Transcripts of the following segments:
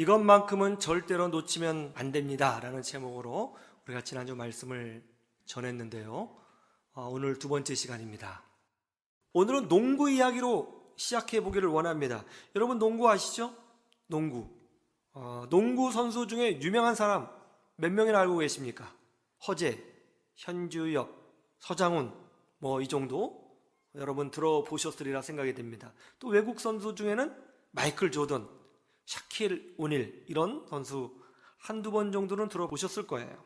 이것만큼은 절대로 놓치면 안 됩니다 라는 제목으로 우리가 지난주 말씀을 전했는데요. 오늘 두 번째 시간입니다. 오늘은 농구 이야기로 시작해 보기를 원합니다. 여러분 농구 아시죠? 농구 선수 중에 유명한 사람 몇 명이나 알고 계십니까? 허재, 현주엽, 서장훈 이 정도 여러분 들어보셨으리라 생각이 됩니다. 또 외국 선수 중에는 마이클 조던, 샤킬 오닐 이런 선수 한두 번 정도는 들어보셨을 거예요.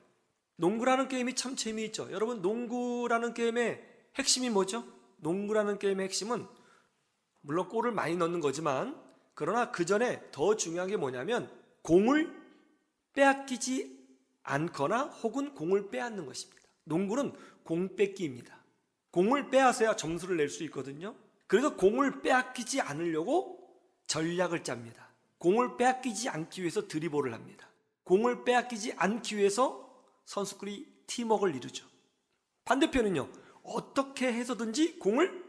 농구라는 게임이 참 재미있죠. 여러분 농구라는 게임의 핵심이 뭐죠? 농구라는 게임의 핵심은 물론 골을 많이 넣는 거지만 그러나 그 전에 더 중요한 게 뭐냐면 공을 빼앗기지 않거나 혹은 공을 빼앗는 것입니다. 농구는 공 뺏기입니다. 공을 빼앗아야 점수를 낼 수 있거든요. 그래서 공을 빼앗기지 않으려고 전략을 짭니다. 공을 빼앗기지 않기 위해서 드리블을 합니다. 공을 빼앗기지 않기 위해서 선수끼리 팀워크를 이루죠. 반대편은요, 어떻게 해서든지 공을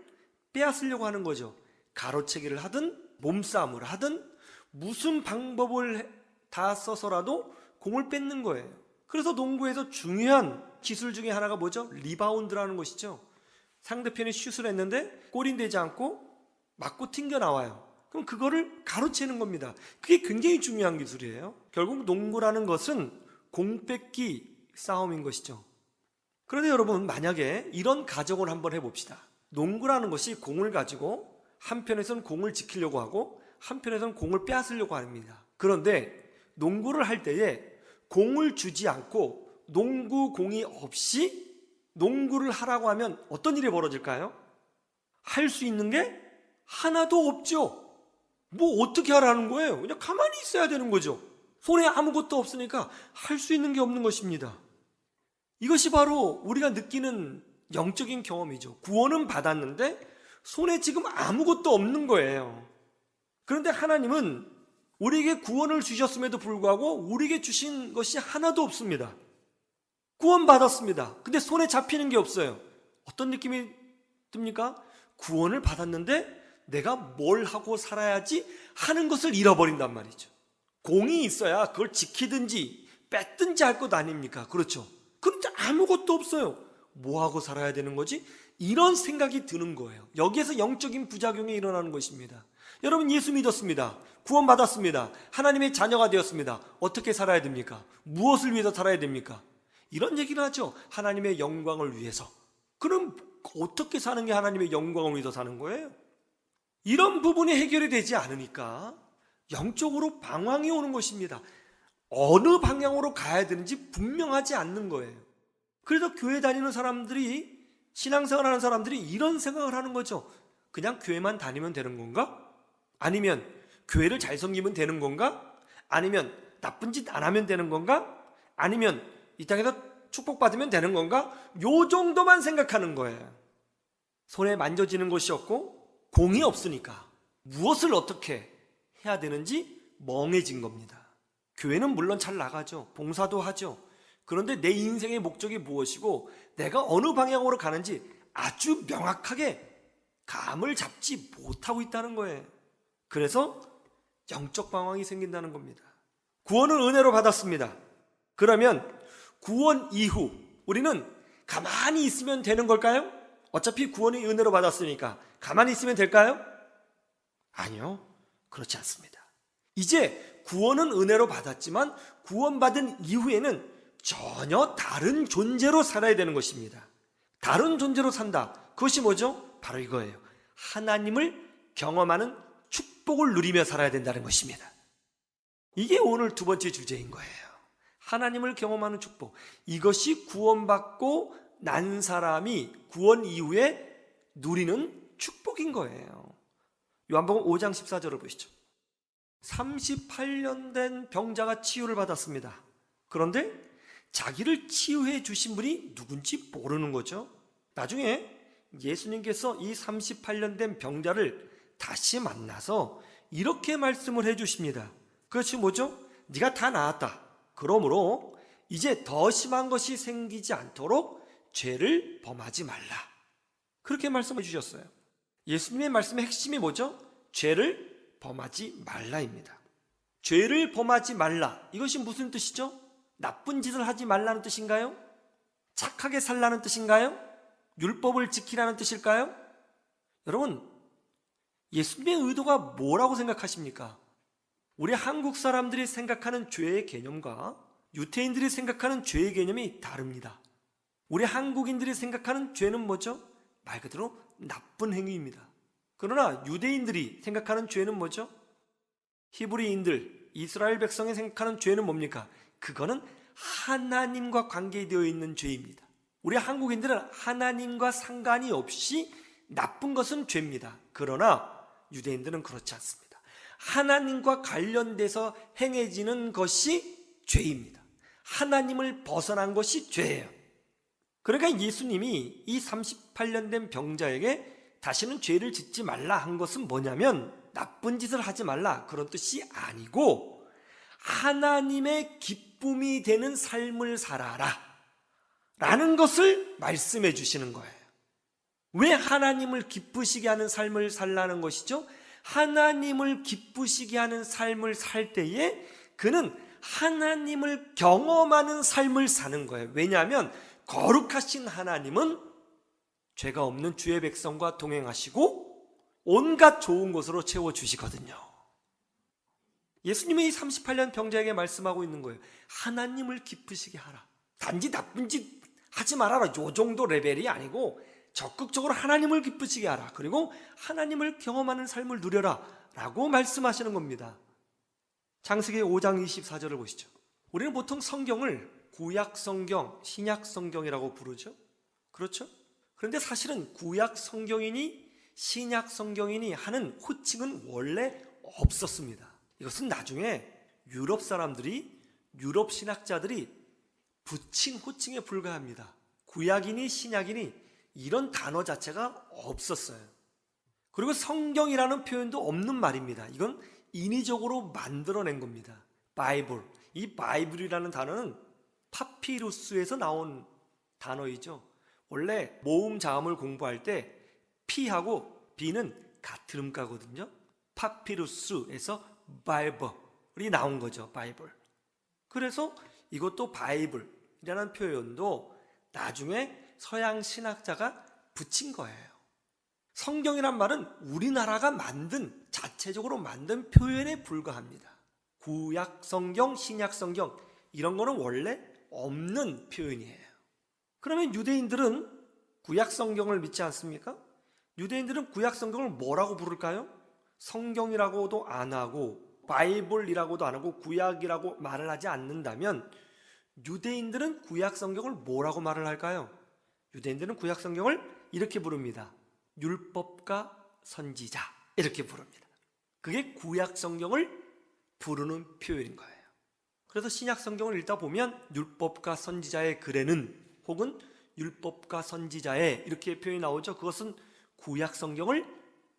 빼앗으려고 하는 거죠. 가로채기를 하든 몸싸움을 하든 무슨 방법을 다 써서라도 공을 뺏는 거예요. 그래서 농구에서 중요한 기술 중에 하나가 뭐죠? 리바운드라는 것이죠. 상대편이 슛을 했는데 골이 되지 않고 맞고 튕겨 나와요. 그럼 그거를 가로채는 겁니다. 그게 굉장히 중요한 기술이에요. 결국 농구라는 것은 공 뺏기 싸움인 것이죠. 그런데 여러분 만약에 이런 가정을 한번 해봅시다. 농구라는 것이 공을 가지고 한편에서는 공을 지키려고 하고 한편에서는 공을 빼앗으려고 합니다. 그런데 농구를 할 때에 공을 주지 않고 농구 공이 없이 농구를 하라고 하면 어떤 일이 벌어질까요? 할 수 있는 게 하나도 없죠. 어떻게 하라는 거예요? 그냥 가만히 있어야 되는 거죠. 손에 아무것도 없으니까 할 수 있는 게 없는 것입니다. 이것이 바로 우리가 느끼는 영적인 경험이죠. 구원은 받았는데 손에 지금 아무것도 없는 거예요. 그런데 하나님은 우리에게 구원을 주셨음에도 불구하고 우리에게 주신 것이 하나도 없습니다. 구원 받았습니다. 근데 손에 잡히는 게 없어요. 어떤 느낌이 듭니까? 구원을 받았는데 내가 뭘 하고 살아야지 하는 것을 잃어버린단 말이죠. 공이 있어야 그걸 지키든지 뺏든지 할 것 아닙니까? 그렇죠? 그런데 아무것도 없어요. 뭐 하고 살아야 되는 거지? 이런 생각이 드는 거예요. 여기에서 영적인 부작용이 일어나는 것입니다. 여러분 예수 믿었습니다. 구원 받았습니다. 하나님의 자녀가 되었습니다. 어떻게 살아야 됩니까? 무엇을 위해서 살아야 됩니까? 이런 얘기를 하죠. 하나님의 영광을 위해서. 그럼 어떻게 사는 게 하나님의 영광을 위해서 사는 거예요? 이런 부분이 해결이 되지 않으니까 영적으로 방황이 오는 것입니다. 어느 방향으로 가야 되는지 분명하지 않는 거예요. 그래서 교회 다니는 사람들이, 신앙생활 하는 사람들이 이런 생각을 하는 거죠. 그냥 교회만 다니면 되는 건가? 아니면 교회를 잘 섬기면 되는 건가? 아니면 나쁜 짓 안 하면 되는 건가? 아니면 이 땅에서 축복받으면 되는 건가? 요 정도만 생각하는 거예요. 손에 만져지는 것이 없고 공이 없으니까 무엇을 어떻게 해야 되는지 멍해진 겁니다. 교회는 물론 잘 나가죠. 봉사도 하죠. 그런데 내 인생의 목적이 무엇이고 내가 어느 방향으로 가는지 아주 명확하게 감을 잡지 못하고 있다는 거예요. 그래서 영적 방황이 생긴다는 겁니다. 구원을 은혜로 받았습니다. 그러면 구원 이후 우리는 가만히 있으면 되는 걸까요? 어차피 구원이 은혜로 받았으니까 가만히 있으면 될까요? 아니요, 그렇지 않습니다. 이제 구원은 은혜로 받았지만 구원받은 이후에는 전혀 다른 존재로 살아야 되는 것입니다. 다른 존재로 산다. 그것이 뭐죠? 바로 이거예요. 하나님을 경험하는 축복을 누리며 살아야 된다는 것입니다. 이게 오늘 두 번째 주제인 거예요. 하나님을 경험하는 축복. 이것이 구원받고 난 사람이 구원 이후에 누리는 축복인 거예요. 요한복음 5장 14절을 보시죠. 38년 된 병자가 치유를 받았습니다. 그런데 자기를 치유해 주신 분이 누군지 모르는 거죠. 나중에 예수님께서 이 38년 된 병자를 다시 만나서 이렇게 말씀을 해 주십니다. 그것이 뭐죠? 네가 다 나았다. 그러므로 이제 더 심한 것이 생기지 않도록 죄를 범하지 말라. 그렇게 말씀해 주셨어요. 예수님의 말씀의 핵심이 뭐죠? 죄를 범하지 말라입니다. 죄를 범하지 말라. 이것이 무슨 뜻이죠? 나쁜 짓을 하지 말라는 뜻인가요? 착하게 살라는 뜻인가요? 율법을 지키라는 뜻일까요? 여러분, 예수님의 의도가 뭐라고 생각하십니까? 우리 한국 사람들이 생각하는 죄의 개념과 유태인들이 생각하는 죄의 개념이 다릅니다. 우리 한국인들이 생각하는 죄는 뭐죠? 말 그대로 나쁜 행위입니다. 그러나 유대인들이 생각하는 죄는 뭐죠? 히브리인들, 이스라엘 백성이 생각하는 죄는 뭡니까? 그거는 하나님과 관계되어 있는 죄입니다. 우리 한국인들은 하나님과 상관이 없이 나쁜 것은 죄입니다. 그러나 유대인들은 그렇지 않습니다. 하나님과 관련돼서 행해지는 것이 죄입니다. 하나님을 벗어난 것이 죄예요. 그러니까 예수님이 이 38년 된 병자에게 다시는 죄를 짓지 말라 한 것은 뭐냐면 나쁜 짓을 하지 말라 그런 뜻이 아니고 하나님의 기쁨이 되는 삶을 살아라 라는 것을 말씀해 주시는 거예요. 왜 하나님을 기쁘시게 하는 삶을 살라는 것이죠? 하나님을 기쁘시게 하는 삶을 살 때에 그는 하나님을 경험하는 삶을 사는 거예요. 왜냐하면 거룩하신 하나님은 죄가 없는 주의 백성과 동행하시고 온갖 좋은 것으로 채워주시거든요. 예수님이 이 38년 병자에게 말씀하고 있는 거예요. 하나님을 기쁘시게 하라. 단지 나쁜 짓 하지 말아라. 요 정도 레벨이 아니고 적극적으로 하나님을 기쁘시게 하라. 그리고 하나님을 경험하는 삶을 누려라 라고 말씀하시는 겁니다. 창세기 5장 24절을 보시죠. 우리는 보통 성경을 구약 성경, 신약 성경이라고 부르죠. 그렇죠? 그런데 사실은 구약 성경이니 신약 성경이니 하는 호칭은 원래 없었습니다. 이것은 나중에 유럽 사람들이, 유럽 신학자들이 붙인 호칭에 불과합니다. 구약이니 신약이니 이런 단어 자체가 없었어요. 그리고 성경이라는 표현도 없는 말입니다. 이건 인위적으로 만들어낸 겁니다. 바이블. 이 바이블이라는 단어는 파피루스에서 나온 단어이죠. 원래 모음 자음을 공부할 때 P하고 B는 같은 음가거든요. 파피루스에서 바이블이 나온 거죠. 바이블. 그래서 이것도 바이블이라는 표현도 나중에 서양 신학자가 붙인 거예요. 성경이란 말은 우리나라가 만든, 자체적으로 만든 표현에 불과합니다. 구약 성경, 신약 성경 이런 거는 원래 없는 표현이에요. 그러면 유대인들은 구약 성경을 믿지 않습니까? 유대인들은 구약 성경을 뭐라고 부를까요? 성경이라고도 안 하고 바이블이라고도 안 하고 구약이라고 말을 하지 않는다면 유대인들은 구약 성경을 뭐라고 말을 할까요? 유대인들은 구약 성경을 이렇게 부릅니다. 율법과 선지자 이렇게 부릅니다. 그게 구약 성경을 부르는 표현인 거예요. 그래서 신약 성경을 읽다 보면 율법과 선지자의 글에는 혹은 율법과 선지자의 이렇게 표현이 나오죠. 그것은 구약 성경을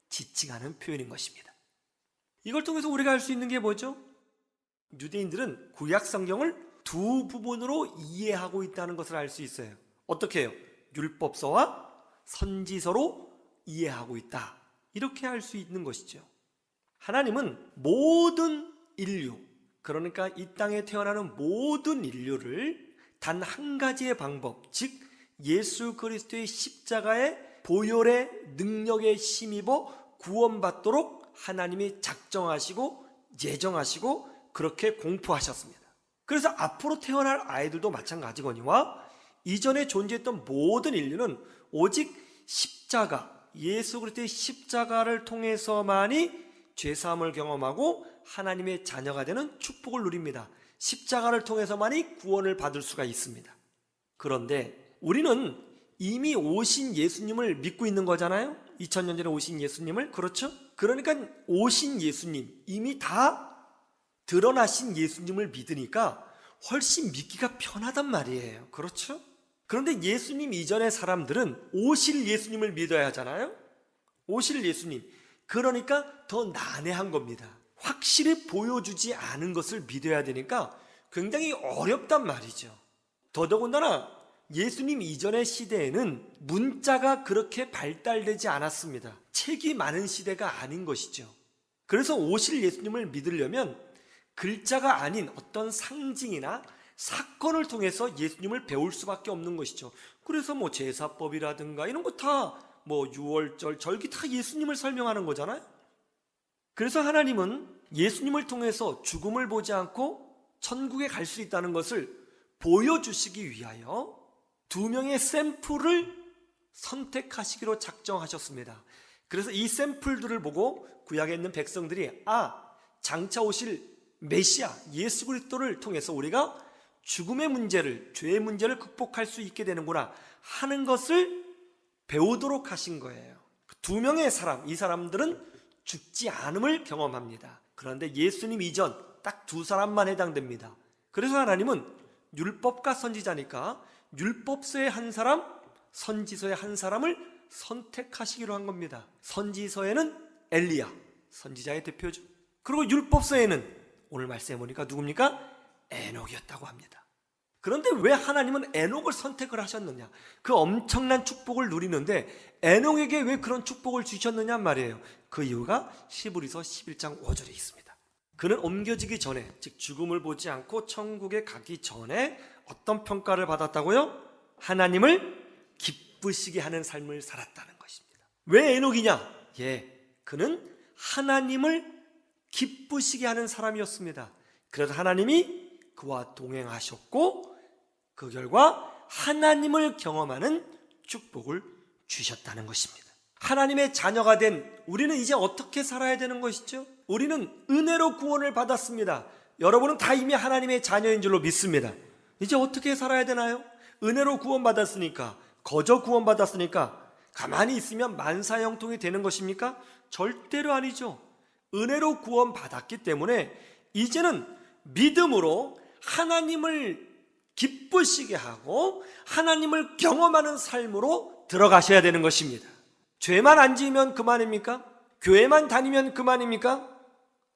지칭하는 표현인 것입니다. 이걸 통해서 우리가 알 수 있는 게 뭐죠? 유대인들은 구약 성경을 두 부분으로 이해하고 있다는 것을 알 수 있어요. 어떻게 해요? 율법서와 선지서로 이해하고 있다. 이렇게 알 수 있는 것이죠. 하나님은 모든 인류, 그러니까 이 땅에 태어나는 모든 인류를 단 한 가지의 방법, 즉 예수 그리스도의 십자가의 보혈의 능력에 힘입어 구원받도록 하나님이 작정하시고 예정하시고 그렇게 공포하셨습니다. 그래서 앞으로 태어날 아이들도 마찬가지거니와 이전에 존재했던 모든 인류는 오직 십자가, 예수 그리스도의 십자가를 통해서만이 죄사함을 경험하고 하나님의 자녀가 되는 축복을 누립니다. 십자가를 통해서만이 구원을 받을 수가 있습니다. 그런데 우리는 이미 오신 예수님을 믿고 있는 거잖아요. 2000년 전에 오신 예수님을. 그렇죠? 그러니까 오신 예수님, 이미 다 드러나신 예수님을 믿으니까 훨씬 믿기가 편하단 말이에요. 그렇죠? 그런데 예수님 이전의 사람들은 오실 예수님을 믿어야 하잖아요. 오실 예수님. 그러니까 더 난해한 겁니다. 확실히 보여주지 않은 것을 믿어야 되니까 굉장히 어렵단 말이죠. 더더군다나 예수님 이전의 시대에는 문자가 그렇게 발달되지 않았습니다. 책이 많은 시대가 아닌 것이죠. 그래서 오실 예수님을 믿으려면 글자가 아닌 어떤 상징이나 사건을 통해서 예수님을 배울 수밖에 없는 것이죠. 그래서 뭐 제사법이라든가 이런 거 다 뭐 유월절, 절기 다 예수님을 설명하는 거잖아요. 그래서 하나님은 예수님을 통해서 죽음을 보지 않고 천국에 갈 수 있다는 것을 보여주시기 위하여 2명의 샘플을 선택하시기로 작정하셨습니다. 그래서 이 샘플들을 보고 구약에 있는 백성들이 장차 오실 메시아 예수 그리스도를 통해서 우리가 죽음의 문제를, 죄의 문제를 극복할 수 있게 되는구나 하는 것을 배우도록 하신 거예요. 2명의 사람, 이 사람들은 죽지 않음을 경험합니다. 그런데 예수님 이전 딱 2사람만 해당됩니다. 그래서 하나님은 율법과 선지자니까 율법서의 한 사람, 선지서의 한 사람을 선택하시기로 한 겁니다. 선지서에는 엘리야, 선지자의 대표죠. 그리고 율법서에는 오늘 말씀해 보니까 누굽니까? 에녹이었다고 합니다. 그런데 왜 하나님은 에녹을 선택을 하셨느냐? 그 엄청난 축복을 누리는데 에녹에게 왜 그런 축복을 주셨느냐 말이에요. 그 이유가 히브리서 11장 5절에 있습니다. 그는 옮겨지기 전에, 즉 죽음을 보지 않고 천국에 가기 전에 어떤 평가를 받았다고요? 하나님을 기쁘시게 하는 삶을 살았다는 것입니다. 왜 에녹이냐? 그는 하나님을 기쁘시게 하는 사람이었습니다. 그래서 하나님이 그와 동행하셨고 그 결과 하나님을 경험하는 축복을 주셨다는 것입니다. 하나님의 자녀가 된 우리는 이제 어떻게 살아야 되는 것이죠? 우리는 은혜로 구원을 받았습니다. 여러분은 다 이미 하나님의 자녀인 줄로 믿습니다. 이제 어떻게 살아야 되나요? 은혜로 구원받았으니까, 거저 구원받았으니까 가만히 있으면 만사형통이 되는 것입니까? 절대로 아니죠. 은혜로 구원받았기 때문에 이제는 믿음으로 하나님을 기쁘시게 하고 하나님을 경험하는 삶으로 들어가셔야 되는 것입니다. 죄만 안 지으면 그만입니까? 교회만 다니면 그만입니까?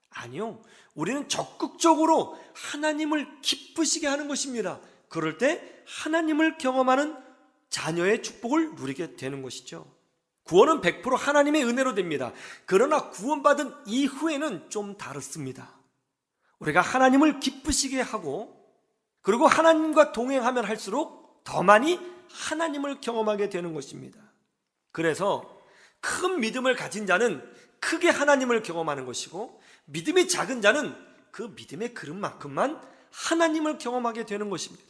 아니요. 우리는 적극적으로 하나님을 기쁘시게 하는 것입니다. 그럴 때 하나님을 경험하는 자녀의 축복을 누리게 되는 것이죠. 구원은 100% 하나님의 은혜로 됩니다. 그러나 구원받은 이후에는 좀 다릅니다. 우리가 하나님을 기쁘시게 하고 그리고 하나님과 동행하면 할수록 더 많이 하나님을 경험하게 되는 것입니다. 그래서 큰 믿음을 가진 자는 크게 하나님을 경험하는 것이고 믿음이 작은 자는 그 믿음의 그릇만큼만 하나님을 경험하게 되는 것입니다.